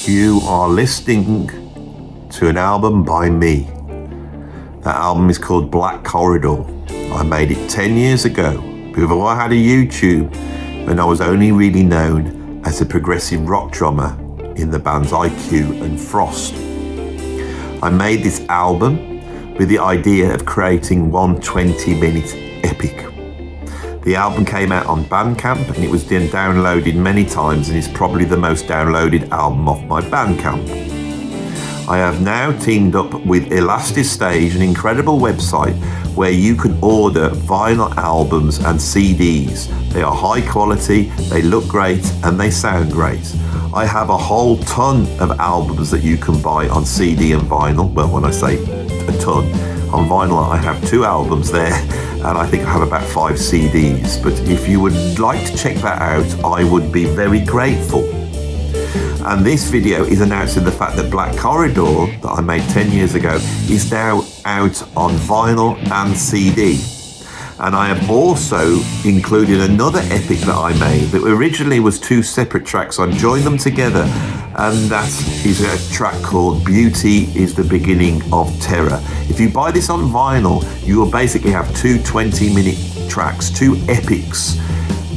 You are listening to an album by me. That album is called Black Corridor. I made it 10 years ago, before I had a YouTube, when I was only really known as a progressive rock drummer in the bands IQ and Frost. I made this album with the idea of creating one 20-minute epic. The album came out on Bandcamp and it was then downloaded many times and is probably the most downloaded album off my Bandcamp. I have now teamed up with Elastistage, an incredible website where you can order vinyl albums and CDs. They are high quality, they look great and they sound great. I have a whole ton of albums that you can buy on CD and vinyl. Well, when I say a ton, on vinyl I have 2 albums there and I think I have about 5 CDs. But if you would like to check that out, I would be very grateful. And this video is announcing the fact that Black Corridor, that I made 10 years ago, is now out on vinyl and CD. And I have also included another epic that I made that originally was 2 separate tracks. I joined them together, and that is a track called Beauty is the Beginning of Terror. If you buy this on vinyl, you will basically have 2 20-minute tracks, 2 epics.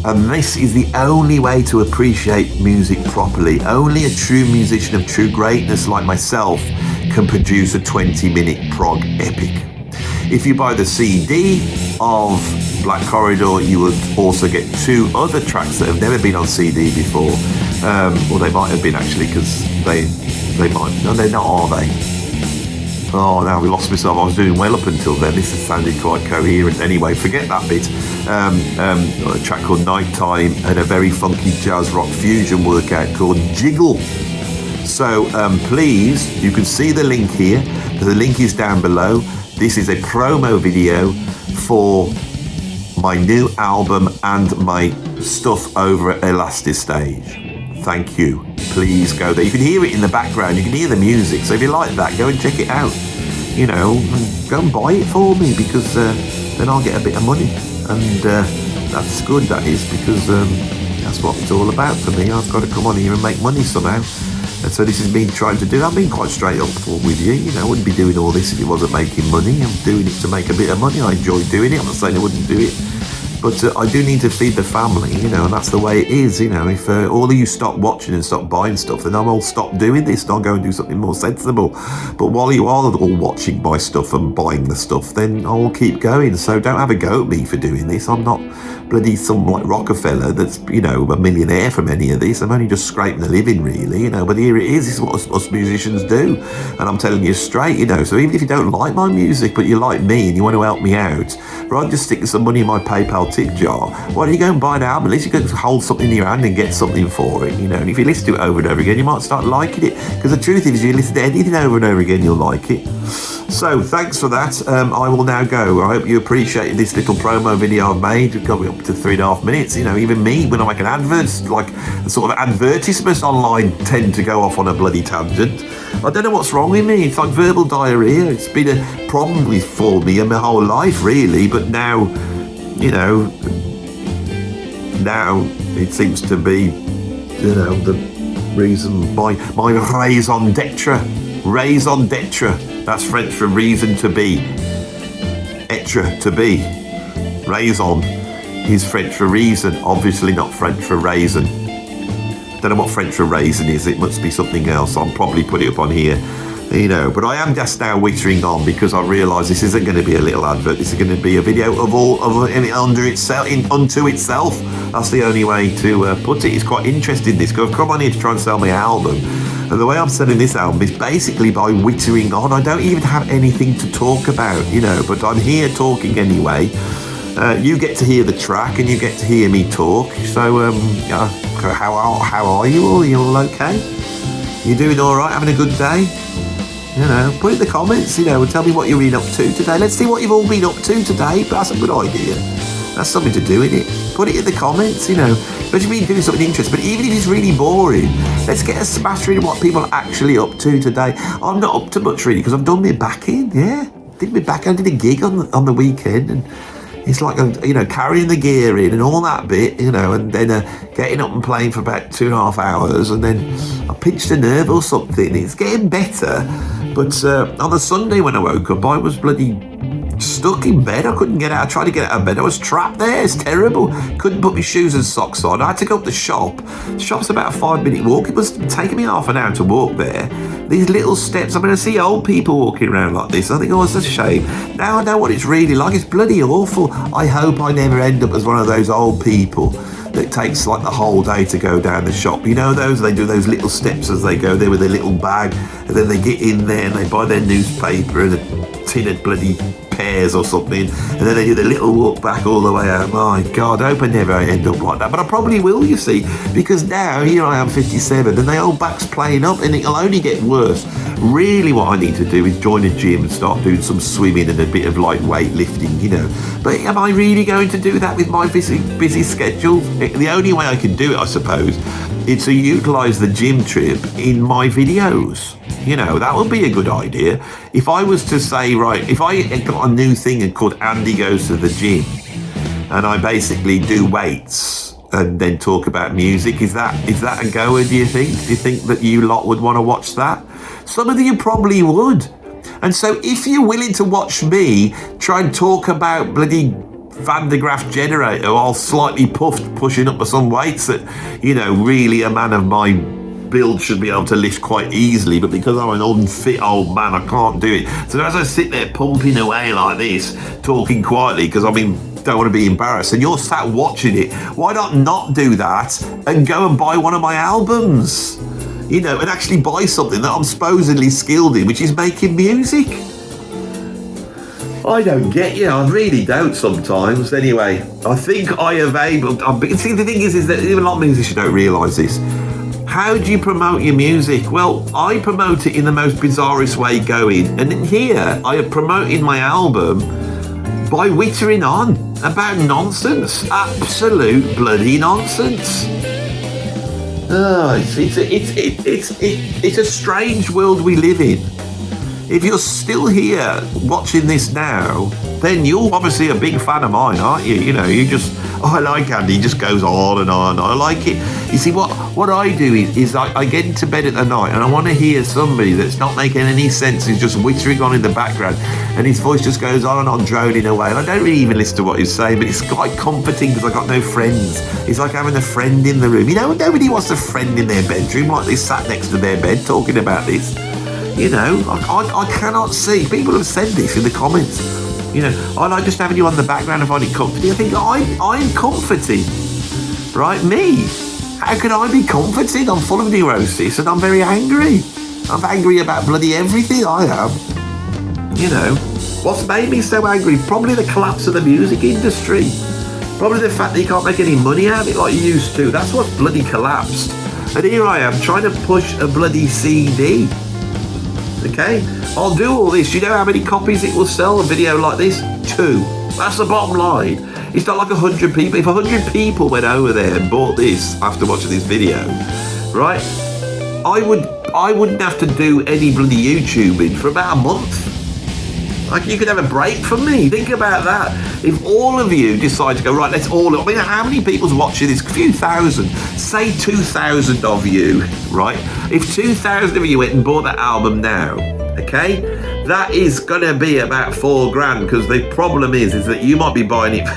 And this is the only way to appreciate music properly. Only a true musician of true greatness like myself can produce a 20-minute prog epic. If you buy the CD of Black Corridor, you will also get 2 other tracks that have never been on CD before. Or they might have been actually, because they might. No, they're not, are they? Oh, now we lost myself. I was doing well up until then. This has sounded quite coherent. Anyway, forget that bit. A track called Nighttime and a very funky jazz rock fusion workout called Jiggle. So please, you can see the link here. The link is down below. This is a promo video for my new album and my stuff over at Elastistage. Thank you. Please go there. You can hear it in the background. You can hear the music. So if you like that, go and check it out. You know, go and buy it for me, because then I'll get a bit of money. And that's good, that is, because that's what it's all about for me. I've got to come on here and make money somehow. And so this is me trying to do. I've been quite straight up with you. You know, I wouldn't be doing all this if it wasn't making money. I'm doing it to make a bit of money. I enjoy doing it. I'm not saying I wouldn't do it. But I do need to feed the family, you know, and that's the way it is, you know. If all of you stop watching and stop buying stuff, then I'll stop doing this and I'll go and do something more sensible. But while you are all watching my stuff and buying the stuff, then I'll keep going. So don't have a go at me for doing this. I'm not bloody some like Rockefeller that's, you know, a millionaire from any of this. I'm only just scraping a living, really, you know. But here it is. This is what us musicians do. And I'm telling you straight, you know. So even if you don't like my music, but you like me and you want to help me out, rather than just sticking some money in my PayPal tip jar, why don't you go and buy an album? At least you can hold something in your hand and get something for it, you know. And if you listen to it over and over again, you might start liking it, because the truth is, you listen to anything over and over again, you'll like it. So thanks for that. I will now go. I hope you appreciated this little promo video I've made. We've got me up to 3.5 minutes. You know, even me, when I make an advert, like a sort of advertisements online, tend to go off on a bloody tangent. I don't know what's wrong with me. It's like verbal diarrhea. It's been a problem for me and my whole life, really. But now, you know, now it seems to be, you know, the reason my raison d'etre. Raison d'etre. That's French for reason to be. Etre, to be. Raison is French for reason, obviously not French for raisin. Don't know what French for raisin is. It must be something else. I'll probably put it up on here, you know. But I am just now wittering on, because I realise this isn't going to be a little advert. This is going to be a video of all of it unto itself. That's the only way to put it. It's quite interesting, this, because I've come on here to try and sell my album. And the way I'm selling this album is basically by wittering on. I don't even have anything to talk about, you know, but I'm here talking anyway. You get to hear the track and you get to hear me talk. So, how are you all? Are you all okay? You doing all right? Having a good day? You know, put it in the comments, you know, and tell me what you've been up to today. Let's see what you've all been up to today. But that's a good idea. That's something to do, isn't it? Put it in the comments, you know. But you've been doing something interesting. But even if it's really boring, let's get a smattering of what people are actually up to today. I'm not up to much, really, because I've done my back in, yeah. Did my back, I did a gig on the weekend, and it's like, carrying the gear in and all that bit, and then getting up and playing for about 2.5 hours, and then I pinched a nerve or something. It's getting better. But on the Sunday when I woke up, I was bloody stuck in bed. I couldn't get out. I tried to get out of bed. I was trapped there. It's terrible. Couldn't put my shoes and socks on. I had to go up the shop. The shop's about a 5-minute walk. It was taking me half an hour to walk there. These little steps. I see old people walking around like this. I think, it's a shame. Now I know what it's really like. It's bloody awful. I hope I never end up as one of those old people that takes like the whole day to go down the shop. They do those little steps as they go there with their little bag, and then they get in there and they buy their newspaper and a tin of bloody pears or something, and then they do the little walk back all the way out. My God, I hope I never end up like that, but I probably will, you see, because now here I am 57 and the old back's playing up, and it'll only get worse. Really what I need to do is join a gym and start doing some swimming and a bit of light weightlifting, but am I really going to do that with my busy schedule? The only way I can do it, I suppose, is to utilise the gym trip in my videos. That would be a good idea. If I was to say, right, if I got a new thing called Andy Goes to the Gym, and I basically do weights and then talk about music, is that a goer, do you think? Do you think that you lot would want to watch that? Some of you probably would. And so if you're willing to watch me try and talk about bloody Van de Graaff generator while slightly puffed, pushing up for some weights that, really a man of my build should be able to lift quite easily, but because I'm an unfit old man, I can't do it. So as I sit there pumping away like this, talking quietly, because don't want to be embarrassed, and you're sat watching it, why not do that and go and buy one of my albums? And actually buy something that I'm supposedly skilled in, which is making music. I don't get you. I really don't sometimes. Anyway, I think I have see, the thing is that even a lot of musicians don't realise this. How do you promote your music? Well, I promote it in the most bizarrest way going. And in here, I am promoting my album by wittering on about nonsense. Absolute bloody nonsense. It's a strange world we live in. If you're still here watching this now, then you're obviously a big fan of mine, aren't you? You just, I like Andy, he just goes on and on. I like it. You see, what I do is I get into bed at the night and I want to hear somebody that's not making any sense, who's just wittering on in the background, and his voice just goes on and on, droning away. And I don't really even listen to what he's saying, but it's quite comforting because I've got no friends. It's like having a friend in the room. Nobody wants a friend in their bedroom like they sat next to their bed talking about this. I cannot see. People have said this in the comments. I like just having you on the background and find it comforting. I think I'm comforting, right? Me? How can I be comforting? I'm full of neurosis and I'm very angry. I'm angry about bloody everything. I am. What's made me so angry? Probably the collapse of the music industry. Probably the fact that you can't make any money out of it like you used to. That's what's bloody collapsed. And here I am trying to push a bloody CD. Okay, I'll do all this. You know how many copies it will sell, a video like this? 2. That's the bottom line. It's not like 100 people. If 100 people went over there and bought this after watching this video, right, I wouldn't have to do any bloody YouTubing for about a month. Like, you could have a break from me. Think about that. If all of you decide to go, right, let's all... how many people's watching this? A few thousand. Say 2,000 of you, right? If 2,000 of you went and bought that album now, okay? That is going to be about $4,000, because the problem is that you might be buying it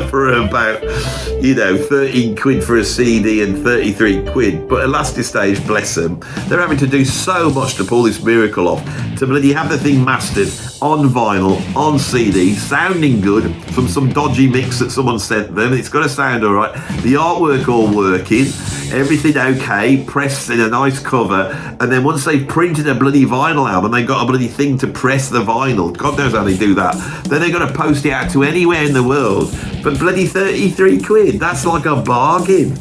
for about, 13 quid for a CD and 33 quid. But at last stage, bless them, they're having to do so much to pull this miracle off, to bloody have the thing mastered on vinyl, on CD, sounding good from some dodgy mix that someone sent them. It's got to sound all right. The artwork all working, everything okay, pressed in a nice cover, and then once they've printed a bloody vinyl album, they've got a bloody thing to press the vinyl. God knows how they do that. Then they've got to post it out to anywhere in the world for bloody 33 quid. That's like a bargain,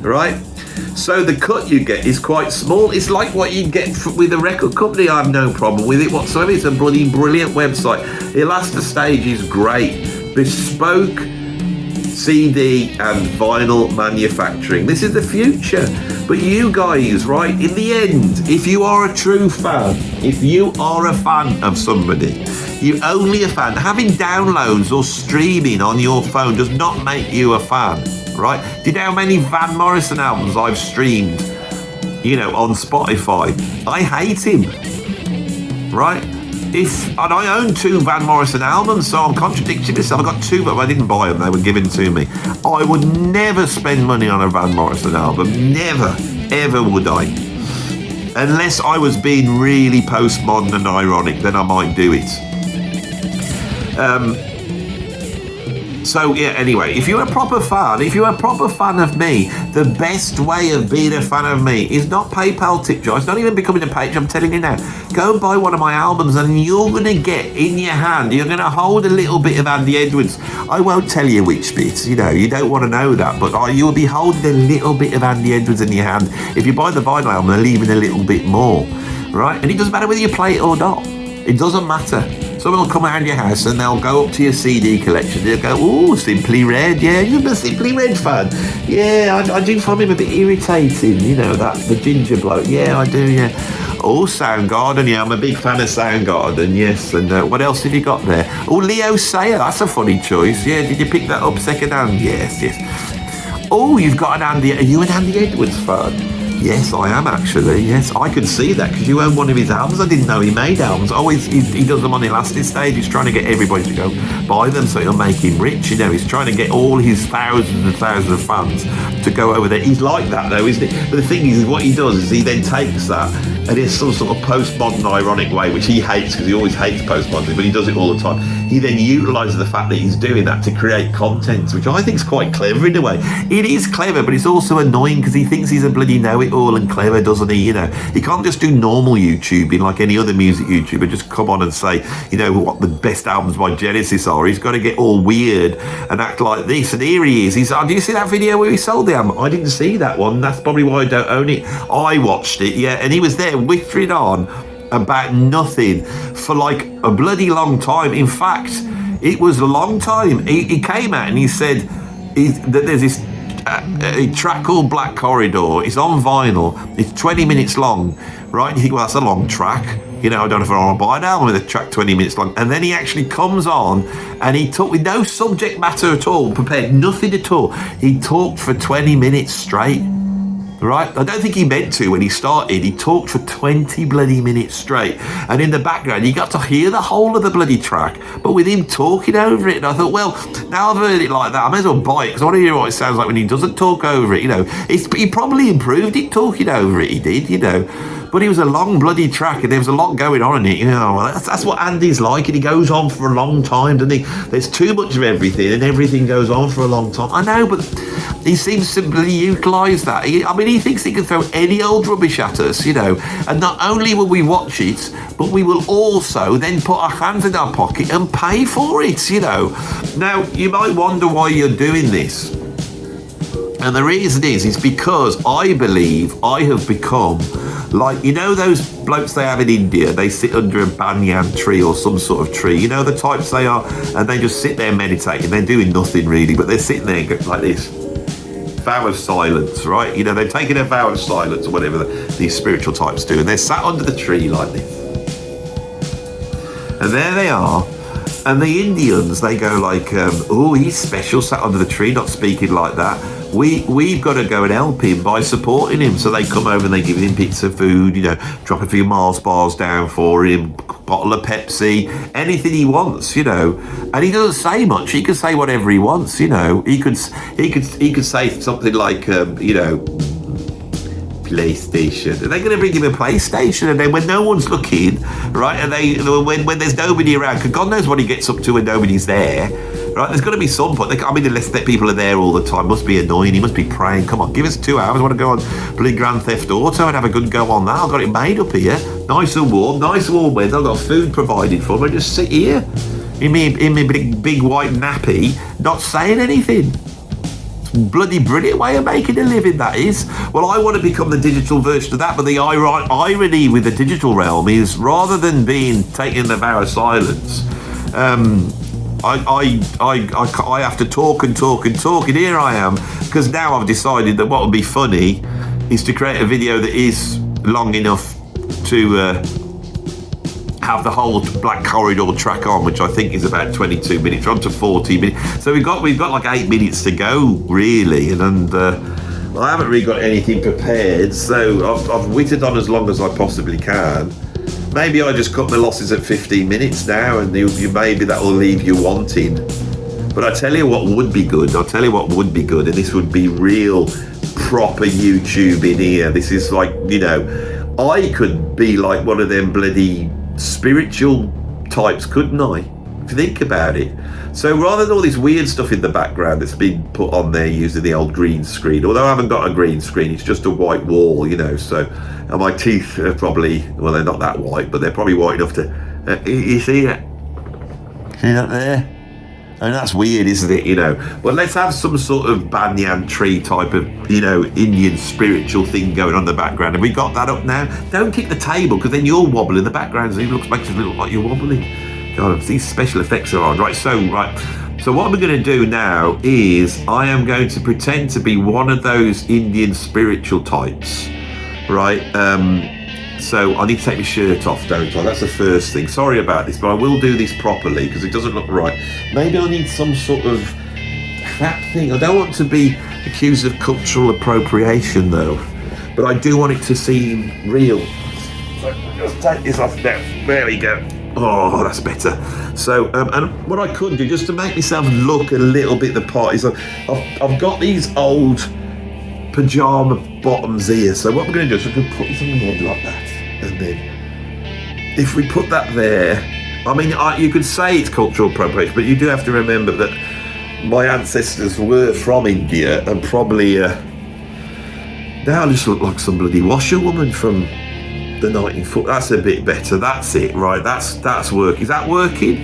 right? So the cut you get is quite small. It's like what you get with a record company. I have no problem with it whatsoever. It's a bloody brilliant website. Elastastage is great. Bespoke CD and vinyl manufacturing. This is the future. But you guys, right, in the end, if you are a true fan, if you are a fan of somebody, You're only a fan. Having downloads or streaming on your phone does not make you a fan, right? Do you know how many Van Morrison albums I've streamed, on Spotify? I hate him, right? And I own 2 Van Morrison albums, so I'm contradicting myself. I got 2, but I didn't buy them. They were given to me. I would never spend money on a Van Morrison album. Never, ever would I. Unless I was being really postmodern and ironic, then I might do it. So yeah, anyway, if you're a proper fan of me, the best way of being a fan of me is not PayPal tip jar. It's not even becoming a page. I'm telling you now. Go and buy one of my albums, and you're going to get in your hand, you're going to hold a little bit of Andy Edwards. I won't tell you which bit, you don't want to know that, but you'll be holding a little bit of Andy Edwards in your hand. If you buy the vinyl album, they're leaving a little bit more, right? And it doesn't matter whether you play it or not. It doesn't matter. Someone will come around your house and they'll go up to your CD collection. They'll go, "Oh, Simply Red, yeah, you're a Simply Red fan. Yeah, I do find him a bit irritating, the ginger bloke. Yeah, I do, yeah. Oh, Soundgarden, yeah, I'm a big fan of Soundgarden, yes. And what else have you got there? Oh, Leo Sayer, that's a funny choice. Yeah, did you pick that up second hand? Yes. Oh, you've got are you an Andy Edwards fan? Yes, I am actually. Yes, I can see that because you own one of his albums. I didn't know he made albums. Oh, he does them on the Elastic stage. He's trying to get everybody to go buy them so he'll make him rich. He's trying to get all his thousands and thousands of fans to go over there. He's like that though, isn't he? But the thing is, what he does is he then takes that and in some sort of postmodern ironic way, which he hates because he always hates postmodernism, but he does it all the time. He then utilises the fact that he's doing that to create content, which I think is quite clever in a way. It is clever, but it's also annoying because he thinks he's a bloody know-it-all and clever, doesn't he? He can't just do normal YouTubing like any other music YouTuber, just come on and say, what the best albums by Genesis are. He's got to get all weird and act like this. And here he is. Do you see that video where he sold the album? I didn't see that one. That's probably why I don't own it. I watched it, yeah, and he was there wittering on about nothing for like a bloody long time. In fact, it was a long time. He came out and he said that there's this a track called Black Corridor. It's on vinyl. It's 20 minutes long, right? And you think, well, that's a long track. I don't know if I want to buy an album with a track 20 minutes long. And then he actually comes on and he talked with no subject matter at all, prepared nothing at all. He talked for 20 minutes straight. Right? I don't think he meant to when he started. He talked for 20 bloody minutes straight. And in the background, you got to hear the whole of the bloody track, but with him talking over it. And I thought, well, now I've heard it like that, I may as well buy it because I want to hear what it sounds like when he doesn't talk over it. He probably improved it talking over it. He did, But it was a long bloody track and there was a lot going on in it. That's what Andy's like, and he goes on for a long time, doesn't he? There's too much of everything and everything goes on for a long time. I know, but he seems to simply utilise that. He thinks he can throw any old rubbish at us, and not only will we watch it, but we will also then put our hands in our pocket and pay for it, Now, you might wonder why you're doing this. And the reason is because I believe I have become like, those blokes they have in India, they sit under a banyan tree or some sort of tree, the types they are, and they just sit there meditating. They're doing nothing really, but they're sitting there like this. Vow of silence, right? They're taking a vow of silence or whatever these spiritual types do, and they're sat under the tree like this. And there they are. And the Indians, they go like, oh, he's special, sat under the tree, not speaking like that. We've got to go and help him by supporting him. So they come over and they give him bits of food, drop a few Mars bars down for him, bottle of Pepsi, anything he wants, And he doesn't say much. He can say whatever he wants, He could say something like, PlayStation, and they're going to bring him a PlayStation, and then when no one's looking, right, and when there's nobody around, because God knows what he gets up to when nobody's there, right, there's got to be some point. Unless people are there all the time, must be annoying. He must be praying, come on, give us 2 hours, I want to go on bloody Grand Theft Auto and have a good go on that. I've got it made up here, nice and warm weather, I've got food provided for me, I just sit here in my big white nappy, not saying anything. Bloody brilliant way of making a living, that is. Well, I want to become the digital version of that, but the irony with the digital realm is, rather than taking the vow of silence, I have to talk, and here I am, because now I've decided that what would be funny is to create a video that is long enough to have the whole Black Corridor track on, which I think is about 22 minutes. We're on to 40 minutes. So we've got like 8 minutes to go, really. And I haven't really got anything prepared, so I've wittered on as long as I possibly can. Maybe I just cut my losses at 15 minutes now, and maybe that will leave you wanting. But I tell you what would be good. And this would be real proper YouTube in here. This is like, you know, I could be like one of them bloody spiritual types, couldn't I? If you think about it. So rather than all this weird stuff in the background that's been put on there using the old green screen, although I haven't got a green screen, it's just a white wall, you know, so, and my teeth are probably, well, they're not that white, but they're probably white enough to, you see that? See that there? And that's weird, isn't it, you know? But let's have some sort of banyan tree type of, you know, Indian spiritual thing going on in the background. Have we got that up now? Don't kick the table, because then you'll wobble in the background, so it makes it look like you're wobbling. God, these special effects are on. Right, so what we're going to do now is I am going to pretend to be one of those Indian spiritual types, right? So I need to take my shirt off, don't I? That's the first thing. Sorry about this, but I will do this properly because it doesn't look right. Maybe I need some sort of crap thing. I don't want to be accused of cultural appropriation, though, but I do want it to seem real. So just take this off now. There we go. Oh, that's better. So, and what I could do, just to make myself look a little bit the part, is I've got these old pyjama bottoms here. So what we're going to do is we're going to put this on the head like that. And then, if we put that there, I mean, you could say it's cultural appropriation, but you do have to remember that my ancestors were from India, and probably, now I just look like some bloody washerwoman from the 1940s. That's a bit better. That's it, right? That's work. Is that working?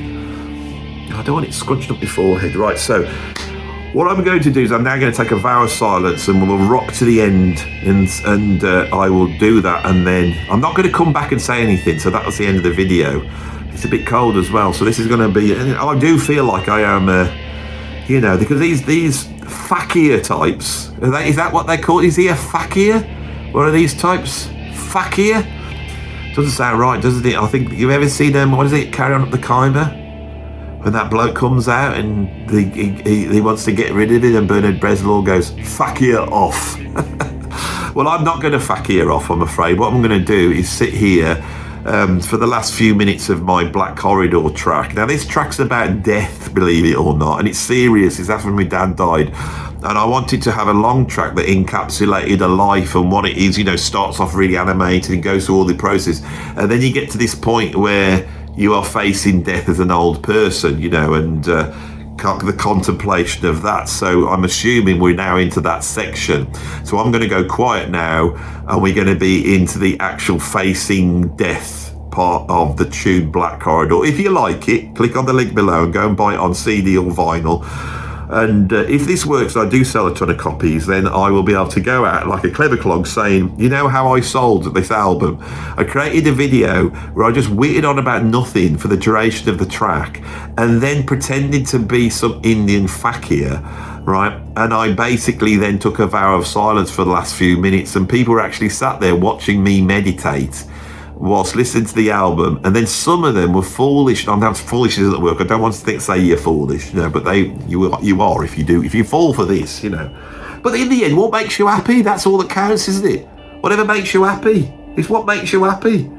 I don't want it scrunched up my forehead. Right, so what I'm going to do is I'm now going to take a vow of silence, and we'll rock to the end, and I will do that, and then I'm not going to come back and say anything. So that was the end of the video. It's a bit cold as well, so this is going to be. I do feel like I am, you know, because these fakir types. Is that what they call it? Is he a fakir? What are these types? Fakir? Doesn't sound right, doesn't it? I think you've ever seen what is it? Carry On Up the Khyber? When that bloke comes out and he wants to get rid of it, and Bernard Bresslaw goes, fakir off. Well, I'm not going to fakir off, I'm afraid. What I'm going to do is sit here for the last few minutes of my Black Corridor track. Now, this track's about death, believe it or not, and it's serious. It's after my dad died. And I wanted to have a long track that encapsulated a life and what it is, you know, starts off really animated and goes through all the process. And then you get to this point where you are facing death as an old person, you know, and the contemplation of that. So I'm assuming we're now into that section. So I'm going to go quiet now, and we're going to be into the actual facing death part of the tune Black Corridor. If you like it, click on the link below and go and buy it on CD or vinyl. And if this works, I do sell a ton of copies, then I will be able to go out like a clever clog saying, you know how I sold this album? I created a video where I just witted on about nothing for the duration of the track, and then pretended to be some Indian fakir, right? And I basically then took a vow of silence for the last few minutes, and people were actually sat there watching me meditate whilst listening to the album. And then some of them were foolish. I'm not foolish doesn't work. I don't want to say you're foolish, you know, but you are if you fall for this, you know. But in the end, what makes you happy? That's all that counts, isn't it? Whatever makes you happy is what makes you happy.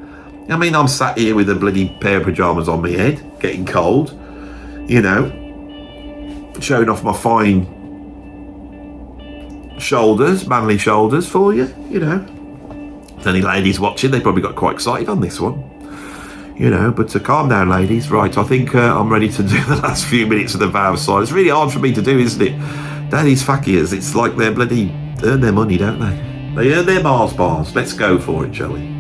I mean, I'm sat here with a bloody pair of pajamas on my head, getting cold, you know, showing off my fine shoulders, manly shoulders for you, you know. Any ladies watching, they probably got quite excited on this one, you know, but calm down, ladies. Right, I think I'm ready to do the last few minutes of the vow of silence. It's really hard for me to do, isn't it? Now these fakirs, it's like they're bloody earn their money, don't they? They earn their bars. Let's go for it, shall we?